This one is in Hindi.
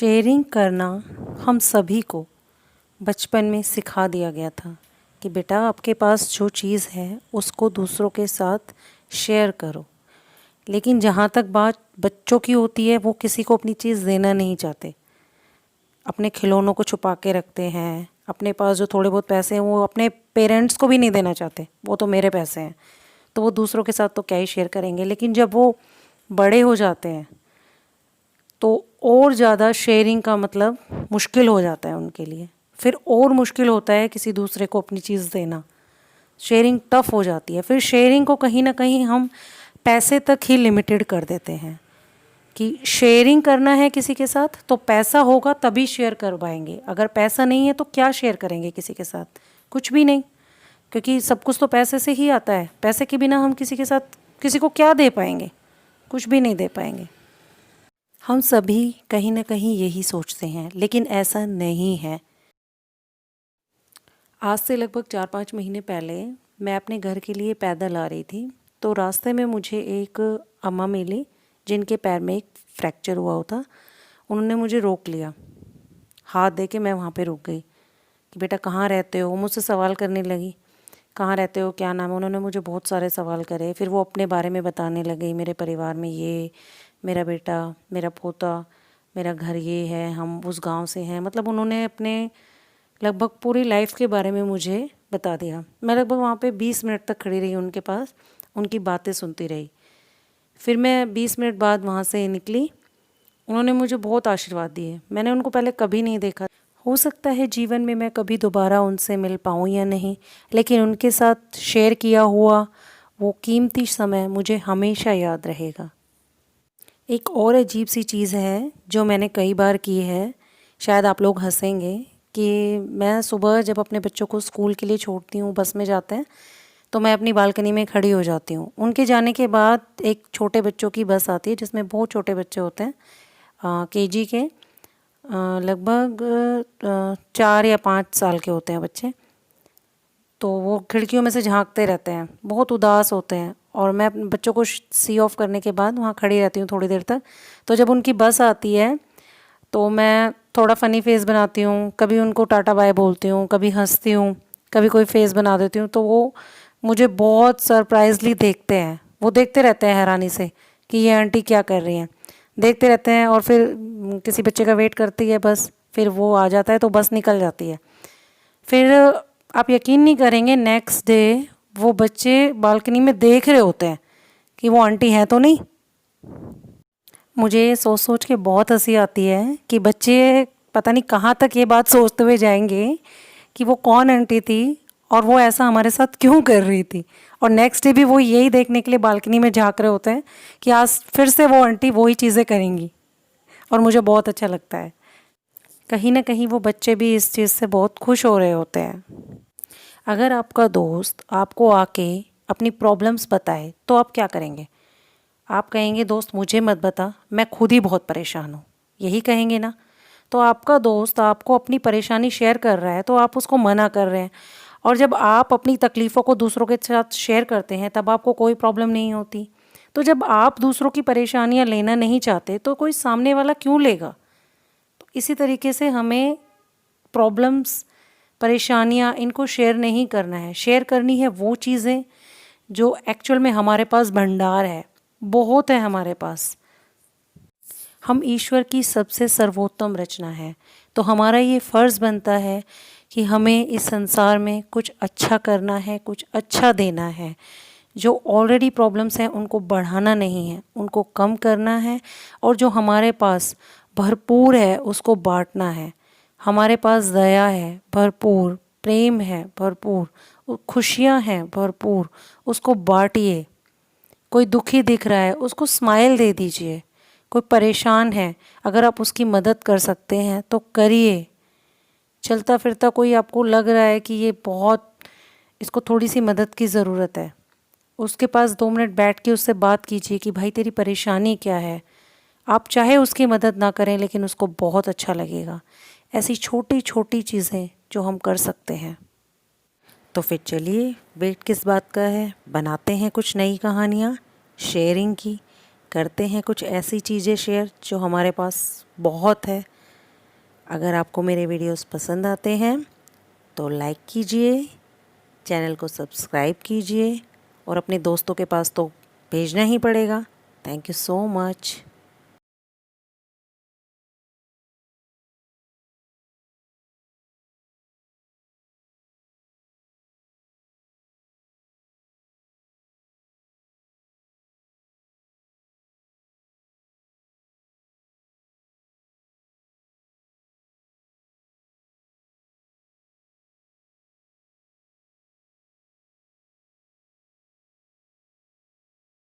शेयरिंग करना हम सभी को बचपन में सिखा दिया गया था कि बेटा आपके पास जो चीज़ है उसको दूसरों के साथ शेयर करो। लेकिन जहाँ तक बात बच्चों की होती है वो किसी को अपनी चीज़ देना नहीं चाहते, अपने खिलौनों को छुपा के रखते हैं। अपने पास जो थोड़े बहुत पैसे हैं वो अपने पेरेंट्स को भी नहीं देना चाहते, वो तो मेरे पैसे हैं, तो वो दूसरों के साथ तो क्या ही शेयर करेंगे। लेकिन जब वो बड़े हो जाते हैं तो और ज़्यादा शेयरिंग का मतलब मुश्किल हो जाता है उनके लिए। फिर और मुश्किल होता है किसी दूसरे को अपनी चीज़ देना, शेयरिंग टफ हो जाती है। फिर शेयरिंग को कहीं ना कहीं हम पैसे तक ही लिमिटेड कर देते हैं कि शेयरिंग करना है किसी के साथ तो पैसा होगा तभी शेयर कर पाएंगे, अगर पैसा नहीं है तो क्या शेयर करेंगे किसी के साथ, कुछ भी नहीं, क्योंकि सब कुछ तो पैसे से ही आता है। पैसे के बिना हम किसी के साथ किसी को क्या दे पाएंगे, कुछ भी नहीं दे पाएंगे। हम सभी कहीं ना कहीं यही सोचते हैं, लेकिन ऐसा नहीं है। आज से लगभग 4-5 महीने पहले मैं अपने घर के लिए पैदल आ रही थी, तो रास्ते में मुझे एक अम्मा मिली जिनके पैर में एक फ्रैक्चर हुआ होता। उन्होंने मुझे रोक लिया, हाथ दे के मैं वहाँ पे रुक गई कि बेटा कहाँ रहते हो। वो मुझसे सवाल करने लगी, कहाँ रहते हो, क्या नाम है। उन्होंने मुझे बहुत सारे सवाल करे, फिर वो अपने बारे में बताने लगी, मेरे परिवार में ये मेरा बेटा, मेरा पोता, मेरा घर ये है, हम उस गांव से हैं। मतलब उन्होंने अपने लगभग पूरी लाइफ के बारे में मुझे बता दिया। मैं लगभग वहाँ पे 20 मिनट तक खड़ी रही उनके पास, उनकी बातें सुनती रही। फिर मैं 20 मिनट बाद वहाँ से निकली। उन्होंने मुझे बहुत आशीर्वाद दिए, मैंने उनको पहले कभी नहीं देखा। हो सकता है जीवन में मैं कभी दोबारा उनसे मिल पाऊँ या नहीं, लेकिन उनके साथ शेयर किया हुआ वो कीमती समय मुझे हमेशा याद रहेगा। एक और अजीब सी चीज़ है जो मैंने कई बार की है, शायद आप लोग हंसेंगे, कि मैं सुबह जब अपने बच्चों को स्कूल के लिए छोड़ती हूँ, बस में जाते हैं, तो मैं अपनी बालकनी में खड़ी हो जाती हूँ। उनके जाने के बाद एक छोटे बच्चों की बस आती है जिसमें बहुत छोटे बच्चे होते हैं, केजी के, लगभग 4 या 5 साल के होते हैं बच्चे। तो वो खिड़कियों में से झांकते रहते हैं, बहुत उदास होते हैं, और मैं अपने बच्चों को सी ऑफ करने के बाद वहाँ खड़ी रहती हूँ थोड़ी देर तक। तो जब उनकी बस आती है तो मैं थोड़ा फ़नी फेस बनाती हूँ, कभी उनको टाटा बाय बोलती हूँ, कभी हंसती हूँ, कभी कोई फेस बना देती हूँ। तो वो मुझे बहुत सरप्राइजली देखते हैं, वो देखते रहते हैं हैरानी से कि ये आंटी क्या कर रही हैं, देखते रहते हैं। और फिर किसी बच्चे का वेट करती है बस, फिर वो आ जाता है तो बस निकल जाती है। फिर आप यकीन नहीं करेंगे, नेक्स्ट डे वो बच्चे बालकनी में देख रहे होते हैं कि वो आंटी हैं तो नहीं। मुझे सोच सोच के बहुत हंसी आती है कि बच्चे पता नहीं कहाँ तक ये बात सोचते हुए जाएंगे कि वो कौन आंटी थी और वो ऐसा हमारे साथ क्यों कर रही थी। और नेक्स्ट डे भी वो यही देखने के लिए बालकनी में झांक रहे होते हैं कि आज फिर से वो आंटी वही चीज़ें करेंगी, और मुझे बहुत अच्छा लगता है। कहीं ना कहीं वो बच्चे भी इस चीज़ से बहुत खुश हो रहे होते हैं। अगर आपका दोस्त आपको आके अपनी प्रॉब्लम्स बताए तो आप क्या करेंगे? आप कहेंगे दोस्त मुझे मत बता, मैं खुद ही बहुत परेशान हूँ, यही कहेंगे ना। तो आपका दोस्त आपको अपनी परेशानी शेयर कर रहा है तो आप उसको मना कर रहे हैं। और जब आप अपनी तकलीफ़ों को दूसरों के साथ शेयर करते हैं तब आपको कोई प्रॉब्लम नहीं होती। तो जब आप दूसरों की परेशानियाँ लेना नहीं चाहते तो कोई सामने वाला क्यों लेगा? तो इसी तरीके से हमें प्रॉब्लम्स, परेशानियाँ, इनको शेयर नहीं करना है। शेयर करनी है वो चीज़ें जो एक्चुअल में हमारे पास भंडार है, बहुत है हमारे पास। हम ईश्वर की सबसे सर्वोत्तम रचना है, तो हमारा ये फ़र्ज़ बनता है कि हमें इस संसार में कुछ अच्छा करना है, कुछ अच्छा देना है। जो ऑलरेडी प्रॉब्लम्स हैं उनको बढ़ाना नहीं है, उनको कम करना है, और जो हमारे पास भरपूर है उसको बांटना है। हमारे पास दया है भरपूर, प्रेम है भरपूर, खुशियाँ हैं भरपूर, उसको बांटिए। कोई दुखी दिख रहा है उसको स्माइल दे दीजिए। कोई परेशान है, अगर आप उसकी मदद कर सकते हैं तो करिए। चलता फिरता कोई आपको लग रहा है कि ये बहुत, इसको थोड़ी सी मदद की ज़रूरत है, उसके पास 2 मिनट बैठ के उससे बात कीजिए कि भाई तेरी परेशानी क्या है। आप चाहे उसकी मदद ना करें लेकिन उसको बहुत अच्छा लगेगा। ऐसी छोटी छोटी चीज़ें जो हम कर सकते हैं। तो फिर चलिए, वेट किस बात का है, बनाते हैं कुछ नई कहानियाँ शेयरिंग की, करते हैं कुछ ऐसी चीज़ें शेयर जो हमारे पास बहुत है। अगर आपको मेरे वीडियोस पसंद आते हैं तो लाइक कीजिए, चैनल को सब्सक्राइब कीजिए और अपने दोस्तों के पास तो भेजना ही पड़ेगा। Thank you so much.